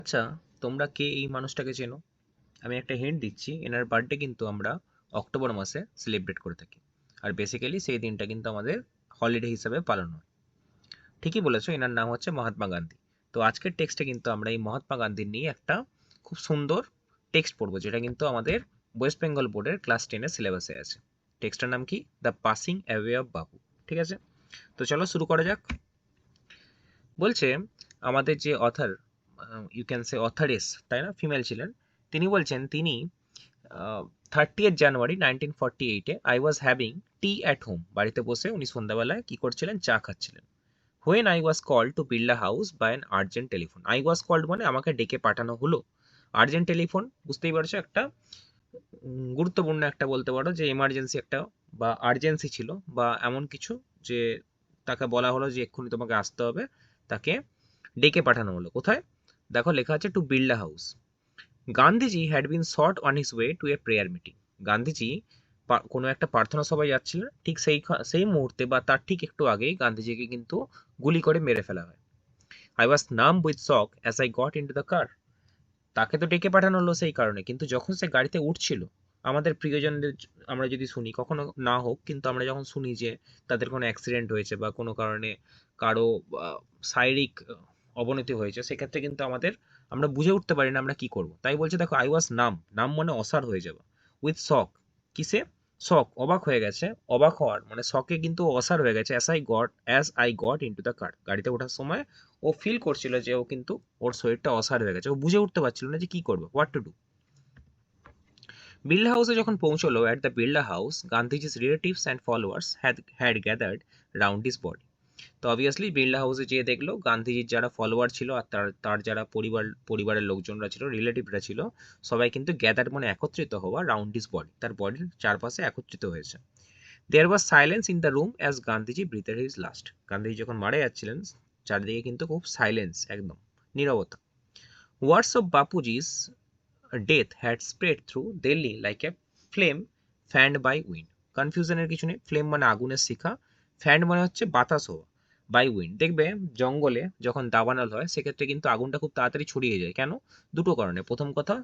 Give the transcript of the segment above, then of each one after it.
আচ্ছা, তোমরা কে এই মানুষটাকে চেনো? আমি একটা হিন্ট দিচ্ছি, এনার বার্থডে কিন্তু আমরা অক্টোবর মাসে সেলিব্রেট করে থাকি। আর বেসিক্যালি সেই দিনটা কিন্তু আমাদের হলিডে হিসাবে পালন হয়। ঠিকই বলেছো, এনার নাম হচ্ছে মহাত্মা গান্ধী। তো আজকের টেক্সটে কিন্তু আমরা এই মহাত্মা গান্ধীর নিয়ে একটা খুব সুন্দর টেক্সট পড়বো, যেটা কিন্তু আমাদের ওয়েস্ট বেঙ্গল বোর্ডের ক্লাস 10-এর সিলেবাসে আছে। টেক্সটার নাম কি? দ্য পাসিং অ্যাওয়ে অফ বাপু। ঠিক আছে, তো চলো শুরু করা যাক। বলছে আমাদের যে author, you can say authoress, তাই না, ফিমেল ছিলেন। তিনি বলছেন তিনি 30th জানুয়ারি 1948-এ I was having tea at home, বাড়িতে বসে উনি সন্ধ্যাবেলায় কি করছিলেন, চা খাচ্ছিলেন। When I was called to build a house by an urgent telephone. I was called মানে আমাকে ডেকে পাঠানো হলো। আর্জেন্ট টেলিফোন, বুঝতেই পারছো, একটা গুরুত্বপূর্ণ একটা, বলতে পারো যে এমার্জেন্সি একটা, বা আর্জেন্সি ছিল, বা এমন কিছু যে তাকে বলা হলো যে এক্ষুনি তোমাকে আসতে হবে। তাকে ডেকে পাঠানো হলো কোথায়? দেখো লেখা আছে two build a house. Gandhiji had been shot on his way to a prayer meeting. Gandhiji কোনো একটা প্রার্থনা সভায় যাচ্ছিলেন, ঠিক সেই মুহূর্তে বা তার ঠিক একটু আগেই গান্ধীজিকে কিন্তু গুলি করে মেরে ফেলা হয়। আই ওয়াজ নাম with shock as I got into the car. তাকে তো ডেকে পাঠানো হলো সেই কারণে, কিন্তু যখন সে গাড়িতে উঠছিল, আমাদের প্রিয়জনদের আমরা যদি শুনি, কখনো না হোক কিন্তু আমরা যখন শুনি যে তাদের কোনো অ্যাক্সিডেন্ট হয়েছে বা কোনো কারণে কারো শারীরিক অবনতি হয়েছে, সেক্ষেত্রে কিন্তু আমরা বুঝে উঠতে পারি না আমরা কি করব। তাই বলছে দেখো, আই ওয়াজ নাম, নাম মানে অসাড় হয়ে যাবে, উইথ শক, কিসে শক, অবাক হয়ে গেছে, অবাক হওয়ার মানে শকে কিন্তু অসাড় হয়ে গেছে, as I got into the car, গাড়িতে ওঠার সময় ও ফিল করছিল যে ও কিন্তু ওর শরীরটা অসাড় হয়ে গেছে, ও বুঝে উঠতে পারছিল না যে কি করবে, হোয়াট টু ডু। বিড়লা হাউসে যখন পৌঁছলো, at the Birla house Gandhiji's relatives and followers had gathered round his body. তো অবভিয়াসলি বিড়লা হাউসে যেয়ে দেখলো গান্ধীজির যারা ফলোয়ার ছিল আর তার তার যারা পরিবারের লোকজনরা ছিল, রিলেটিভরা ছিল, সবাই কিন্তু গ্যাদার মানে একত্রিত হওয়া, রাউন্ড হিজ বডি, তার বডির চারপাশে একত্রিত হয়েছে। There was silence in the room as Gandhiji breathed his last. Gandhiji যখন মারা যাচ্ছিলেন, চারিদিকে কিন্তু খুব সাইলেন্স, একদম নীরবতা। Words of Bapuji's death had spread through Delhi like a flame fanned by wind. কনফিউশনের কিছু নেই, ফ্লেম মানে আগুনের শিখা, ফ্যান্ড মানে হচ্ছে বাতাস হওয়া, বাই উইন্ড। দেখবে জঙ্গলে যখন দাবানল হয় সেক্ষেত্রে কিন্তু আগুনটা খুব তাড়াতাড়ি ছড়িয়ে যায়, কেন? দুটো কারণে। প্রথম কথা,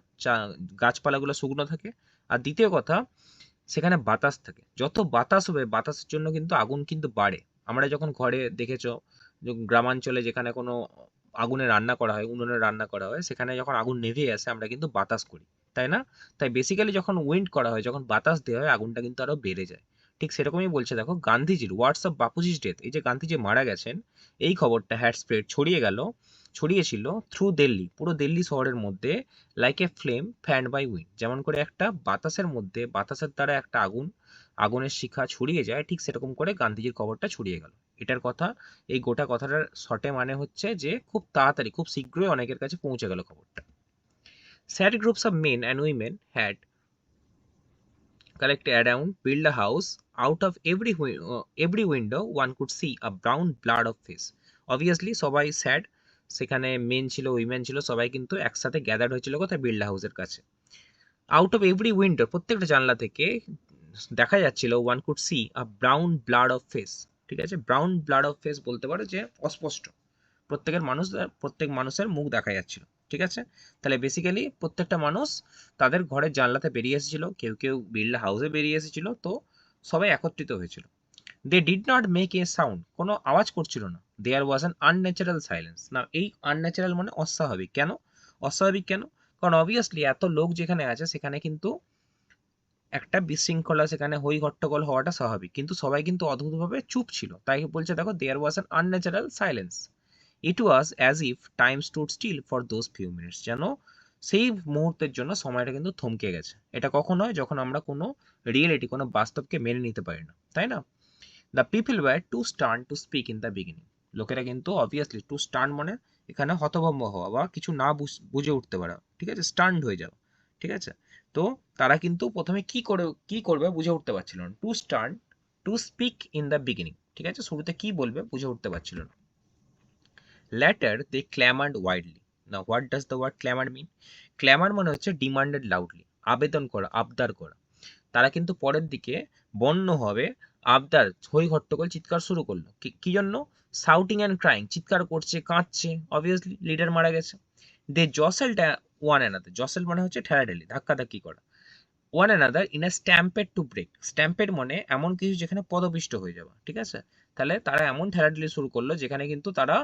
গাছপালাগুলো শুকনো থাকে, আর দ্বিতীয় কথা, সেখানে বাতাস থাকে। যত বাতাস হবে, বাতাসের জন্য কিন্তু আগুন কিন্তু বাড়ে। আমরা যখন ঘরে দেখেছো, গ্রামাঞ্চলে যেখানে কোনো আগুনে রান্না করা হয়, উনুনে রান্না করা হয়, সেখানে যখন আগুন নেভে আসে আমরা কিন্তু বাতাস করি, তাই না? তাই বেসিক্যালি যখন উইন্ড করা হয়, যখন বাতাস দেওয়া হয়, আগুনটা কিন্তু আরো বেড়ে যায়। ঠিক সেরকমই বলছে দেখো, গান্ধীজির ওয়ার্ডস অফ বাপুজি's ডেথ, এই যে গান্ধীজি মারা গেছেন, এই খবরটা হ্যাড স্প্রেড, ছড়িয়েছিল থ্রু দিল্লি, পুরো দিল্লি শহরের মধ্যে, like a flame fanned by wind, যেমন করে একটা বাতাসের মধ্যে, বাতাসের দ্বারা একটা আগুনের শিখা ছড়িয়ে যায়, ঠিক সেরকম করে গান্ধীজির খবরটা ছড়িয়ে গেল। এটার কথা, এই গোটা কথাটার শর্টে মানে হচ্ছে যে খুব তাড়াতাড়ি, খুব শীঘ্রই অনেকের কাছে পৌঁছে গেল খবরটা। Sad groups of men and women had collected around, build a house. Out of every window one could see a brown blood of face. Obviously সবাই স্যাড, সেখানে মেন ছিল, উইমেন ছিল, সবাই কিন্তু একসাথে গ্যাদার্ড হয়েছিল কোথায়? বিড়লা হাউসের কাছে। আউট অফ এভরি উইন্ডো, প্রত্যেকটা জানলা থেকে দেখা যাচ্ছিল, one could see a brown blood of face. ঠিক আছে, ব্রাউন ব্লাড অফ ফেস বলতে পারো যে অস্পষ্ট, প্রত্যেক মানুষের মুখ দেখা যাচ্ছিল। ঠিক আছে, তাহলে বেসিক্যালি প্রত্যেকটা মানুষ তাদের ঘরের জানলাতে বেরিয়ে এসেছিল, কেউ কেউ বিড়লা হাউসে বেরিয়ে এসেছিল, তো সবাই একত্রিত হয়েছিল। They did not make a sound, কোনো আওয়াজ করছিল না। There was an unnatural silence. না, এই আনন্যাচারাল মানে অস্বাভাবিক। কেন অস্বাভাবিক? কেন? কারণ অবভিয়াসলি এত লোক যেখানে আছে, সেখানে কিন্তু একটা বিশৃঙ্খলা, সেখানে হই হট্টগোল হওয়াটা স্বাভাবিক, কিন্তু সবাই কিন্তু অদ্ভুতভাবে চুপ ছিল। তাই বলছে দেখো, there was an unnatural silence. It was as if time stood still for those few minutes, যেন সেই মুহূর্তের জন্য সময়টা কিন্তু থমকে গেছে। এটা কখন হয়? যখন আমরা কোনো রিয়েলিটি, কোনো বাস্তবকে মেনে নিতে পারি না, তাই না? The people were two stern to speak in the beginning. লোকেরা কিন্তু অবভিয়াসলি, টু স্টার্ন মানে এখানে হতভম্ব হওয়া বা কিছু না বুঝে উঠতে পারা, ঠিক আছে, স্টান্ড হয়ে যাওয়া। ঠিক আছে, তো তারা কিন্তু প্রথমে কি করবে বুঝে উঠতে পারছিল না। To stern to speak in the beginning, ঠিক আছে, শুরুতে কি বলবে বুঝে উঠতে পারছিল না। Later they clamoured widely. না, what does the word clamoured mean? Clamour মানে হচ্ছে ডিমান্ডেড লাউডলি, আবেদন করা, আবদার করা। তারা কিন্তু পরের দিকে বন্যভাবে আবদার, হই হট্টগোল, চিৎকার শুরু করলো। কি জন্য? শাউটিং অ্যান্ড ক্রাইং, চিৎকার করছে, কাঁদছে, অবভিয়াসলি লিডার মারা গেছে। দে জসেলড ওয়ান অ্যানাদার, জসেল মানে হচ্ছে ঠেলাঠেলি, ধাক্কাধাক্কি করা, one another in a stampede to break, stampede মানে এমন কিছু যেখানে পদপিষ্ট হয়ে যাওয়া, ঠিক আছে? তাহলে তারা এমন ঠেলাঠেলি শুরু করলো যেখানে কিন্তু তারা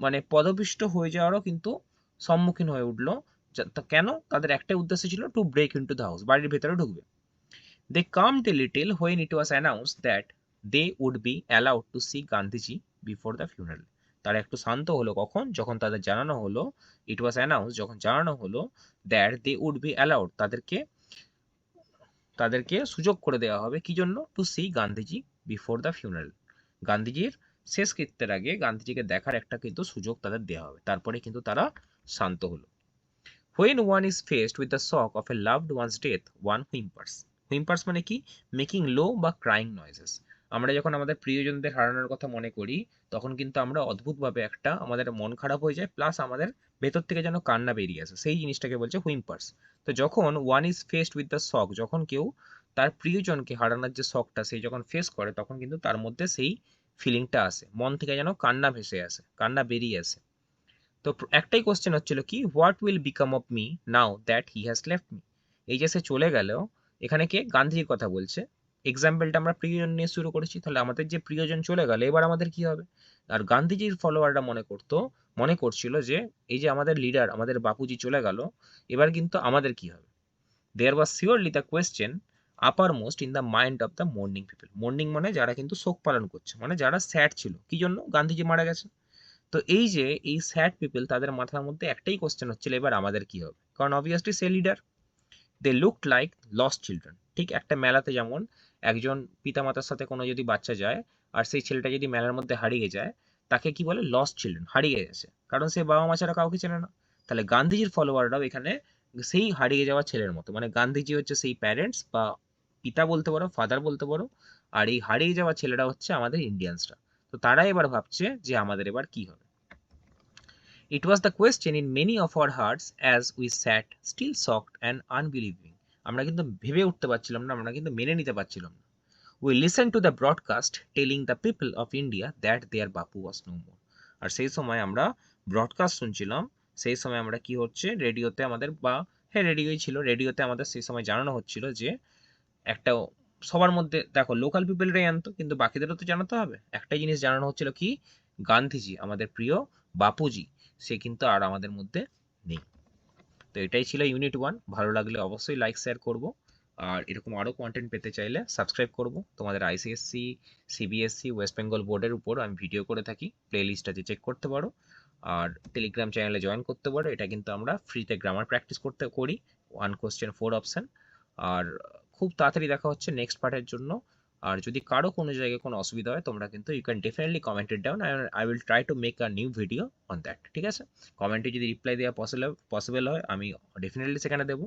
মানে পদপিষ্ট হয়ে যাওয়ারও কিন্তু সম্মুখীন হয়ে উঠলো। কেন? তাদের একটাই উদ্দেশ্য ছিল to break into the house, বাড়ির ভেতরে ঢুকবে। They calmed a little when it was announced that they would be allowed to see Gandhiji before the funeral. তারা একটু শান্ত হলো কখন? যখন তাদের জানানো হলো, it was announced, যখন জানানো হলো that they would be allowed, তাদেরকে সুযোগ করে দেওয়া হবে কি জন্য? To see Gandhiji before the funeral, গান্ধীজির শেষকৃত্যের আগে গান্ধীজিকে দেখার একটা কিন্তু সুযোগ তাদের দেওয়া হবে। তারপরে কিন্তু তারা শান্ত হলো। When one is faced with the shock of a loved one's death, one whimpers. Whimpers মানে কি? মেকিং লো বা ক্রাইং নয়েজেস। আমরা যখন আমাদের প্রিয়জনদের হারানোর কথা মনে করি, তখন কিন্তু আমরা অদ্ভুতভাবে একটা আমাদের মন খারাপ হয়ে যায়, প্লাস আমাদের ভেতর থেকে যেন কান্না বেরিয়ে আসে, সেই জিনিসটাকে বলছে হুইম্পার্স। তো যখন one is faced with the shock, যখন কেউ তার প্রিয়জনকে হারানোর যে শকটা সেই যখন ফেস করে, তখন কিন্তু তার মধ্যে সেই ফিলিংটা আসে, মন থেকে যেন কান্না ভেসে আসে, কান্না বেরিয়ে আসে। তো একটাই কোশ্চেন হচ্ছিল কি, what will become of me now that he has left me. এই যে সে চলে গেল, এখানে কে? গান্ধীজির কথা বলছে। এক্সাম্পলটা আমরা প্রিয়জন নিয়ে শুরু করেছি, তাহলে আমাদের যে প্রিয়জন চলে গেল, এবার আমাদের কি হবে? আর গান্ধীজির ফলোয়াররা মনে করছিল যে এই যে আমাদের লিডার, আমাদের বাপুজি চলে গেল, এবার কিন্তু আমাদের কি হবে? There was surely the question uppermost in the mind of the mourning people. Mourning মানে যারা কিন্তু শোক পালন করছে, মানে যারা স্যাড ছিল, কি জন্য? গান্ধীজি মারা গেছে। তো এই যে এই স্যাড পিপল, তাদের মাথার মধ্যে একটাই কোশ্চেন হচ্ছিল, এবার আমাদের কি হবে? কারণ অবভিয়াসলি সে leader. They looked like lost children. ঠিক একটা মেলাতে যেমন একজন পিতামাতার সাথে কোনো যদি বাচ্চা যায়, আর সেই ছেলেটা যদি মেলার মধ্যে হারিয়ে যায়, তাকে কি বলে? লস্ট চিলড্রেন, হারিয়ে গেছে, কারণ সে বাবা মা ছাড়া কাউকে চেনে না। তাহলে গান্ধীজির ফলোয়াররাও এখানে সেই হারিয়ে যাওয়া ছেলের মতো, মানে গান্ধীজি হচ্ছে সেই প্যারেন্টস বা পিতা বলতে পারো, ফাদার বলতে পারো, আর এই হারিয়ে যাওয়া ছেলেরা হচ্ছে আমাদের ইন্ডিয়ানসরা। তো তারা এবার ভাবছে যে আমাদের এবার কি হবে। It was the question in many of our hearts as we sat still shocked and unbelieving. আমরা কিন্তু ভেবে উঠতে পারছিলাম না, আমরা কিন্তু মেনে নিতে পারছিলাম না। We listened to the broadcast telling the people of India that their Bapu was no more. আর সেই সময় আমরা ব্রডকাস্ট শুনছিলাম, সেই সময় আমরা কি হচ্ছে রেডিওতে আমাদের, বা হ্যাঁ রেডিওই ছিল, রেডিওতে আমাদের সেই সময় জানানো হচ্ছিল যে একটা, সবার মধ্যে দেখো লোকাল পিপলরাই জানতো, কিন্তু বাকিদেরও তো জানাতে হবে। একটাই জিনিস জানানো হচ্ছিল কি, গান্ধীজি, আমাদের প্রিয় বাপুজি, সে কিন্তু আর আমাদের মধ্যে নেই। তো এটাই ছিল ইউনিট 1। ভালো লাগলে অবশ্যই লাইক শেয়ার করব, আর এরকম আরও কন্টেন্ট পেতে চাইলে সাবস্ক্রাইব করব। তোমাদের আইসিএসসি, সিবিএসসি, ওয়েস্ট বেঙ্গল বোর্ডের উপর আমি ভিডিও করে থাকি, প্লে লিস্ট আছে, চেক করতে পারো। আর টেলিগ্রাম চ্যানেলে জয়েন করতে পারো, এটা কিন্তু আমরা ফ্রিতে গ্রামার প্র্যাকটিস করি, 1 কোশ্চেন 4 অপশান। আর খুব তাড়াতাড়ি দেখা হচ্ছে নেক্সট পার্টের জন্য। আর যদি কারো কোনো জায়গায় কোনো অসুবিধা হয়, তোমরা কিন্তু you can definitely comment it down, I will try to make a new video on that, ঠিক আছে? কমেন্টে যদি রিপ্লাই দেওয়া পসিবল হয়, আমি ডেফিনেটলি সেখানে দেবো।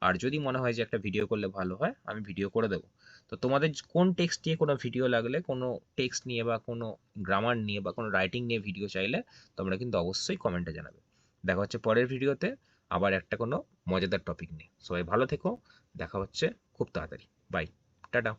আর যদি মনে হয় যে একটা ভিডিও করলে ভালো হয়, আমি ভিডিও করে দেবো। তো তোমাদের কোন টেক্সট নিয়ে কোনো ভিডিও লাগলে, কোনো টেক্সট নিয়ে বা কোনো গ্রামার নিয়ে বা কোনো রাইটিং নিয়ে ভিডিও চাইলে, তোমরা কিন্তু অবশ্যই কমেন্টে জানাবে। দেখা হচ্ছে পরের ভিডিওতে আবার একটা কোনো মজাদার টপিক নিয়ে। সবাই ভালো থেকো, দেখা হচ্ছে খুব তাড়াতাড়ি। Bye, tata.